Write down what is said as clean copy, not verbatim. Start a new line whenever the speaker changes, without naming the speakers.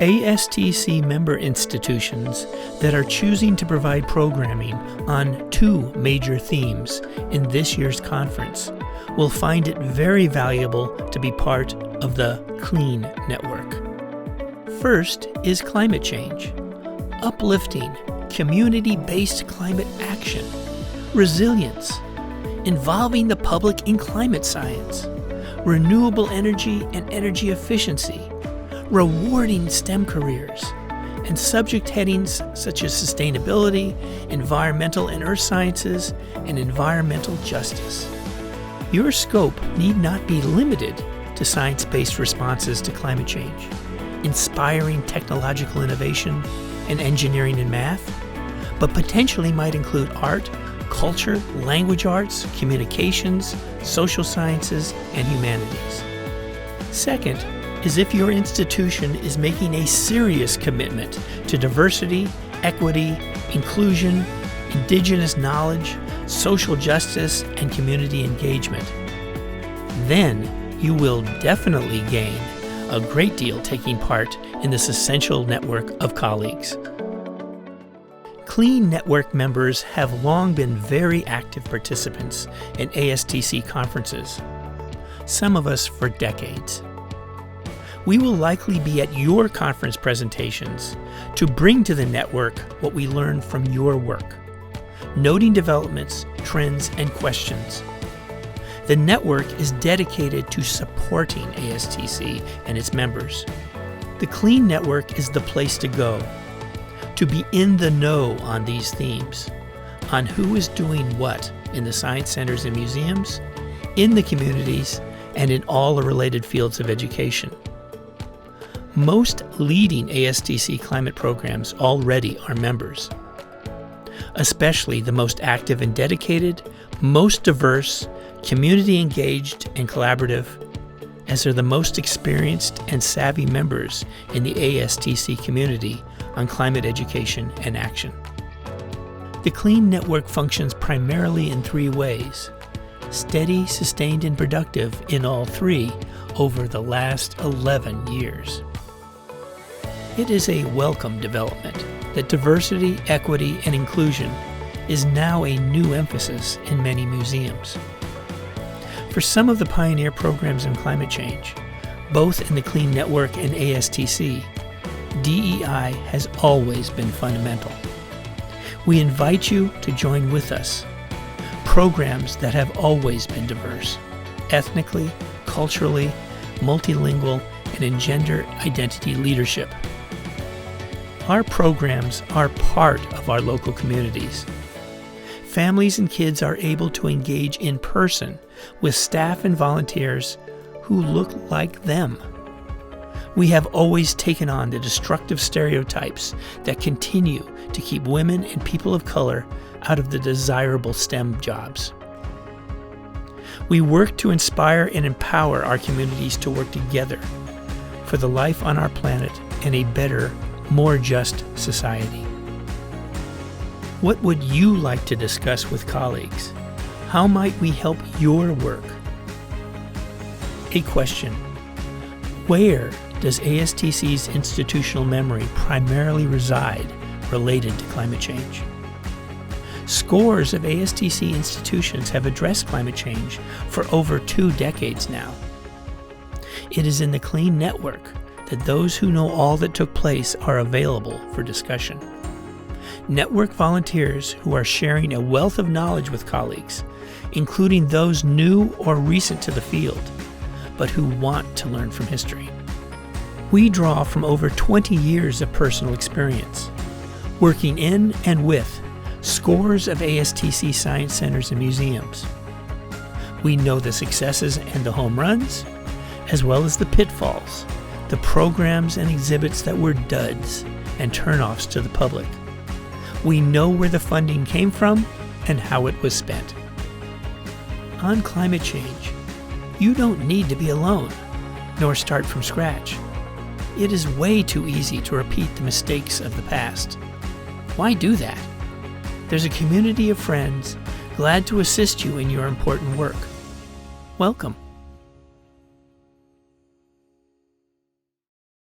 ASTC member institutions that are choosing to provide programming on 2 major themes in this year's conference will find it very valuable to be part of the CLEAN network. First is climate change, uplifting community-based climate action, resilience, involving the public in climate science, renewable energy and energy efficiency, rewarding STEM careers, and subject headings such as sustainability, environmental and earth sciences, and environmental justice. Your scope need not be limited to science-based responses to climate change, inspiring technological innovation, and engineering and math, but potentially might include art, culture, language arts, communications, social sciences, and humanities. Second is if your institution is making a serious commitment to diversity, equity, inclusion, indigenous knowledge, social justice, and community engagement. Then you will definitely gain a great deal taking part in this essential network of colleagues. CLEAN network members have long been very active participants in ASTC conferences, some of us for decades. We will likely be at your conference presentations to bring to the network what we learned from your work, noting developments, trends, and questions. The network is dedicated to supporting ASTC and its members. The CLEAN network is the place to go, to be in the know on these themes, on who is doing what in the science centers and museums, in the communities, and in all the related fields of education. Most leading ASTC climate programs already are members, especially the most active and dedicated, most diverse, community engaged, and collaborative, as are the most experienced and savvy members in the ASTC community on climate education and action. The CLEAN network functions primarily in 3 ways: steady, sustained, and productive in all 3 over the last 11 years. It is a welcome development that diversity, equity, and inclusion is now a new emphasis in many museums. For some of the pioneer programs in climate change, both in the CLEAN network and ASTC, DEI has always been fundamental. We invite you to join with us. Programs that have always been diverse, ethnically, culturally, multilingual, and in gender identity leadership. Our programs are part of our local communities. Families and kids are able to engage in person with staff and volunteers who look like them. We have always taken on the destructive stereotypes that continue to keep women and people of color out of the desirable STEM jobs. We work to inspire and empower our communities to work together for the life on our planet and a better, more just society. What would you like to discuss with colleagues? How might we help your work? A question: where does ASTC's institutional memory primarily reside related to climate change? Scores of ASTC institutions have addressed climate change for over 2 decades now. It is in the CLEAN network that those who know all that took place are available for discussion. Network volunteers who are sharing a wealth of knowledge with colleagues, including those new or recent to the field, but who want to learn from history. We draw from over 20 years of personal experience, working in and with scores of ASTC science centers and museums. We know the successes and the home runs, as well as the pitfalls, the programs and exhibits that were duds and turnoffs to the public. We know where the funding came from and how it was spent. On climate change, you don't need to be alone, nor start from scratch. It is way too easy to repeat the mistakes of the past. Why do that? There's a community of friends glad to assist you in your important work. Welcome.